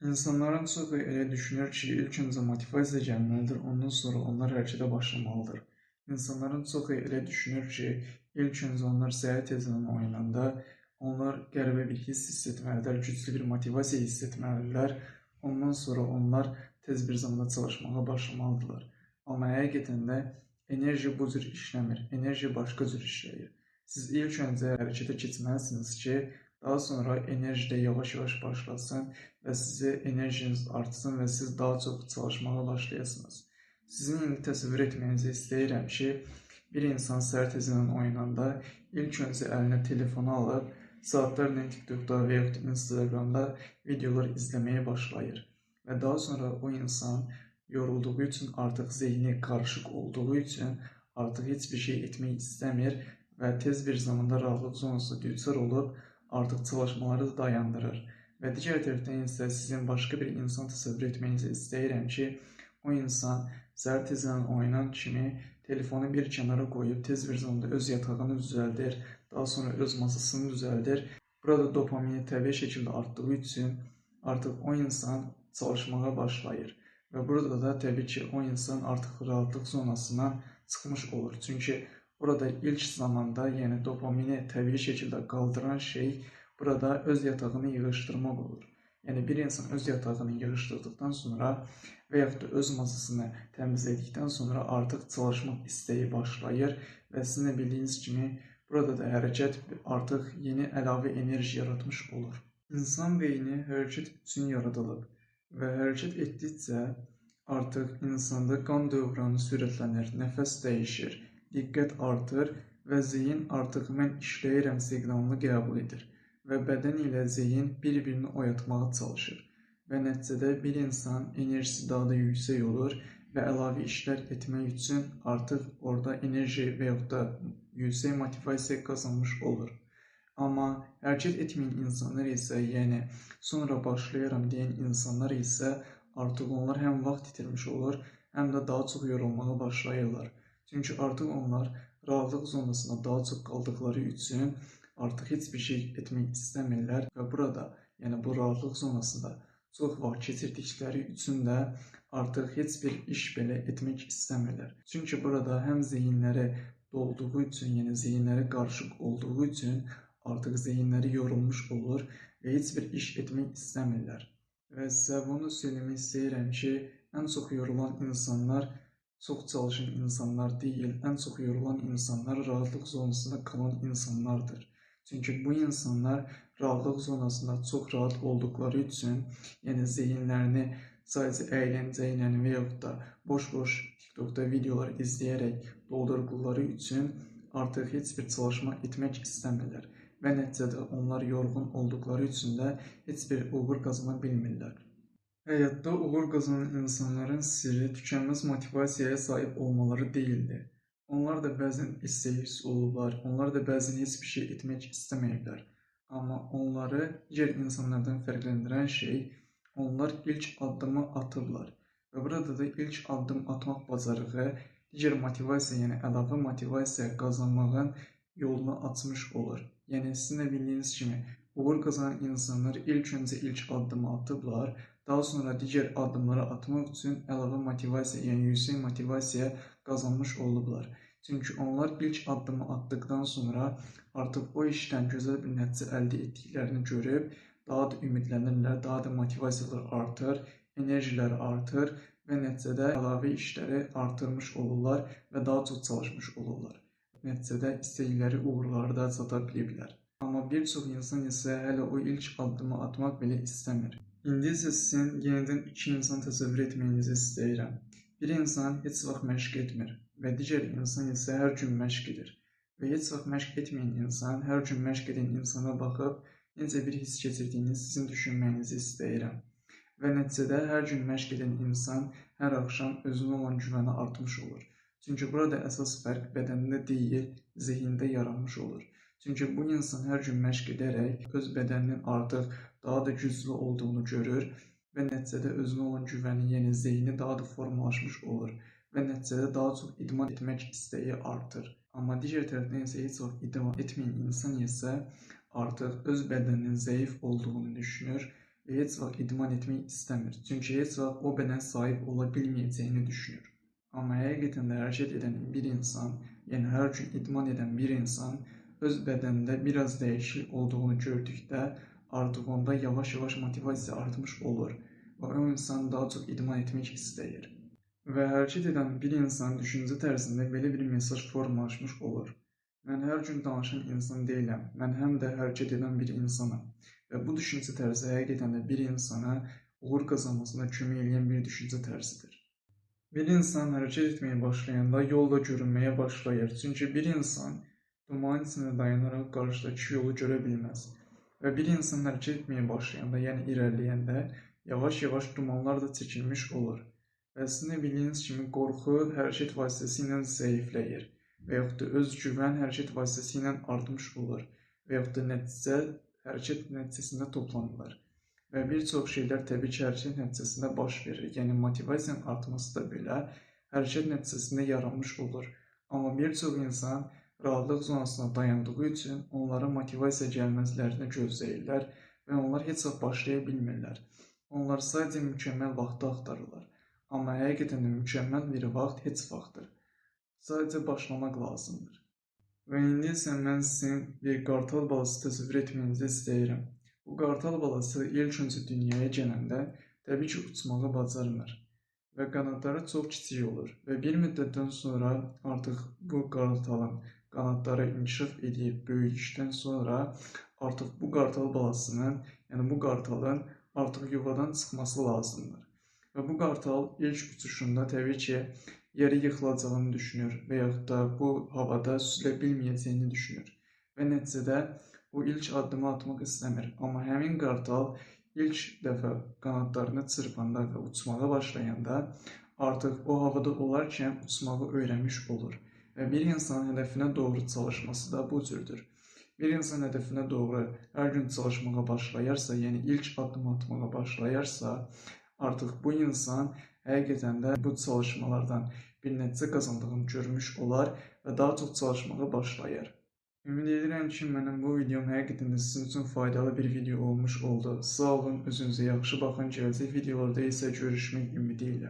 İnsanların çoxu elə düşünür ki, ilk öncə motivasiya gəlməlidir, ondan sonra onlar hərəkətə başlamalıdır. İnsanların çoxu elə düşünür ki, ilk öncə onlar səhər tezdən oyananda onlar qəribə bir hiss etməlidirlər, güclü bir motivasiya hiss etməlidirlər. Ondan sonra onlar tez bir zamanda çalışmağa başlamalıdırlar. Amma həqiqətən də enerji bu cür işləmir, enerji başqa cür işləyir. Siz ilk öncə hərəkətə keçməlisiniz ki, daha sonra enerji də yavaş-yavaş başlasın və sizə enerjiniz artsın və siz daha çox çalışmağa başlayasınız. Sizin indi təsəvvür etməyinizi istəyirəm ki, bir insan səhər tezdən oyananda ilk öncə əlinə telefonu alıb saatlarla TikTokda və yaxud Instagramda videolar izləməyə başlayır. Və daha sonra o insan yorulduğu üçün, artıq zihni qarışıq olduğu üçün artıq heç bir şey etmək istəmir və tez bir zamanda rahatlıq zonasına düçar olub artıq çalışmaları dayandırır. Və digər tərəfdən isə sizin başqa bir insan təsəvvür etməyinizi istəyirəm ki, o insan səhər tezdən oyanan kimi telefonu bir kənara qoyub tez bir zamanda öz yatağını düzəldir, daha sonra öz masasını düzəldir. Burada dopamini təbii şəkildə artdığı üçün artıq o insan çalışmağa başlayır. Və burada da təbii ki, o insan artıq rahatlıq zonasına çıxmış olur. Çünki burada ilk zamanda, yəni dopamini təbii şəkildə qaldıran şey burada öz yatağını yığışdırmaq olur. Yəni bir insan öz yatağını yığışdırdıqdan sonra və yaxud da öz masasını təmizlədikdən sonra artıq çalışmaq istəyi başlayır və sizin də bildiyiniz kimi burada da hərəkət artıq yeni əlavə enerji yaratmış olur. İnsan beyni hərəkət üçün yaradılıb və hərəkət etdikcə artıq insanda qan dövranı sürətlənir, nəfəs dəyişir, diqqət artır və zeyin artıq mən işləyirəm siqnalını qəbul edir və bədən ilə zeyin bir-birini oyatmağa çalışır və nəticədə bir insan enerjisi daha da yüksək olur və əlavə işlər etmək üçün artıq orada enerji və yaxud da yüksək motivasiya qazanmış olur. Amma hərəkət etməyən insanlar isə, yəni sonra başlayaram deyən insanlar isə artıq onlar həm vaxt itirmiş olur, həm də daha çox yorulmağa başlayırlar. Çünki artıq onlar rahatlıq zonasında daha çox qaldıqları üçün artıq heç bir şey etmək istəmirlər və burada, yəni bu rahatlıq zonasında çox vaxt keçirdikləri üçün də artıq heç bir iş belə etmək istəmirlər. Çünki burada həm zeyinləri dolduğu üçün, yəni zeyinləri qarışıq olduğu üçün artıq zeyinləri yorulmuş olur və heç bir iş etmək istəmirlər. Və sizə bunu söyləmək istəyirəm ki, ən çox yorulan insanlar çox çalışan insanlar deyil, ən çox yorulan insanlar rahatlıq zonasında qalan insanlardır. Çünki bu insanlar rahatlıq zonasında çox rahat olduqları üçün, yəni zeyinlərini sadəcə əyləncə ilə və yaxud da boş-boş TikTokda videolar izləyərək doldurduqları üçün artıq heç bir çalışma etmək istəmirlər və nəticədə onlar yorğun olduqları üçün də heç bir uğur qazana bilmirlər. Həyatda uğur qazanan insanların sirri tükənməz motivasiyaya sahib olmaları deyildi. Onlar da bəzən istəksiz olurlar, onlar da bəzən heç bir şey etmək istəməyiblər. Amma onları digər insanlardan fərqləndirən şey, onlar ilk addımı atıblar. Və burada da ilk addım atmaq bacarığı digər motivasiya, yəni əlavə motivasiya qazanmağın yolunu açmış olur. Yəni sizin də bildiyiniz kimi, uğur qazanan insanlar ilk öncə ilk addımı atıblar, daha sonra digər addımları atmaq üçün əlavə motivasiya, yəni yüksək motivasiya qazanmış olublar. Çünki onlar ilk addımı atdıqdan sonra artıq o işdən gözəl bir nəticə əldə etdiklərini görüb, daha da ümidlənirlər, daha da motivasiyalar artır, enerjiləri artır və nəticədə əlavə işləri artırmış olurlar və daha çox çalışmış olurlar. Nəticədə istədikləri uğurları da çata biliblər. Amma bir çox insan isə hələ o ilk addımı atmaq belə istəmir. İndi isə sizin yenidən iki insan təsəvvür etməyinizi istəyirəm. Bir insan heç vaxt məşq etmir və digər insan isə hər gün məşq edir. Və heç vaxt məşq etməyən insan hər gün məşq edən insana baxıb necə bir hiss keçirdiyini sizin düşünməyinizi istəyirəm. Və nəticədə hər gün məşq edən insan hər axşam özünə olan güvəni artmış olur. Çünki burada əsas fərq bədəndə deyil, zihində yaranmış olur. Çünki bu insan hər gün məşq edərək öz bədəninin artıq daha da güclü olduğunu görür və nəticədə özünə olan güvəni, yəni zehni daha da formalaşmış olur və nəticədə daha çox idman etmək istəyi artır. Amma digər tərəfdən isə heç vaxt idman etməyən insan isə artıq öz bədəninin zəif olduğunu düşünür və heç vaxt idman etmək istəmir. Çünki heç vaxt o bədənə sahib ola bilməyəcəyini düşünür. Amma həqiqətən də hərəkət edən bir insan, yəni hər gün idman edən bir insan öz bədənində biraz dəyişiklik olduğunu gördükdə artıq onda yavaş-yavaş motivasiya artmış olur və o insan daha çox idman etmək istəyir. Və hərəkət edən bir insanın düşüncə tərzində belə bir mesaj formalaşmış olur. Mən hər gün danışan insan deyiləm, mən həm də hərəkət edən bir insanam. Və bu düşüncə tərzi həqiqətən də bir insana uğur qazanmasına kömək edən bir düşüncə tərzidir. Bir insan hərəkət etməyə başlayanda yolda görünməyə başlayır. Çünki bir insan dumanın içində dayanaraq qarşıdakı yolu görə bilməz. Və bir insan hərəkət etməyə başlayanda, yəni irəliləyəndə, yavaş-yavaş dumanlar da çəkilmiş olur. Və əslində bildiyiniz kimi qorxu hərəkət vasitəsilə zəifləyir və yaxud da öz güvən hərəkət vasitəsilə artmış olur və yaxud da nəticə hərəkət nəticəsində toplanılır. Və bir çox şeylər təbii ki, hərəkət nəticəsində baş verir. Yəni, motivasiyanın artması da belə hərəkət nəticəsində yaranmış olur. Amma bir çox insan rahatlıq zonasına dayandığı üçün onlara motivasiya gəlməzlərini gözləyirlər və onlar heç vaxt başlaya bilmirlər. Onlar sadəcə mükəmməl vaxtı axtarırlar. Amma həqiqətən də mükəmməl bir vaxt heç vaxtdır. Sadəcə başlamaq lazımdır. Və indi isə mən sizin bir qartal balası təsəvvür etməyinizi istəyirəm. Bu qartal balası ilk öncə dünyaya gələndə təbii ki, uçmağı bacarmır və qanadları çox kiçik olur və bir müddətdən sonra artıq bu qartalın qanadları inkişaf edib böyüdükdən sonra artıq bu qartal balasının, yəni bu qartalın artıq yuvadan çıxması lazımdır. Və bu qartal ilk uçuşunda təbii ki, yeri yıxılacağını düşünür və yaxud da bu havada süzülə bilməyəcəyini düşünür və nəticədə bu ilk addımı atmaq istəmir. Amma həmin qartal ilk dəfə qanadlarını çırpanda və uçmağa başlayanda artıq o havada olarkən uçmağı öyrənmiş olur. Və bir insanın hədəfinə doğru çalışması da bu cürdür. Bir insan hədəfinə doğru hər gün çalışmağa başlayarsa, yəni ilk addım atmağa başlayarsa, artıq bu insan həqiqətən də bu çalışmalardan bir nəticə qazandığını görmüş olar və daha çox çalışmağa başlayır. Ümid edirəm ki, mənim bu videom həqiqətən də sizin üçün faydalı bir video olmuş oldu. Sağ olun, özünüzə yaxşı baxın, gələcək videolarda isə görüşmək ümidi ilə.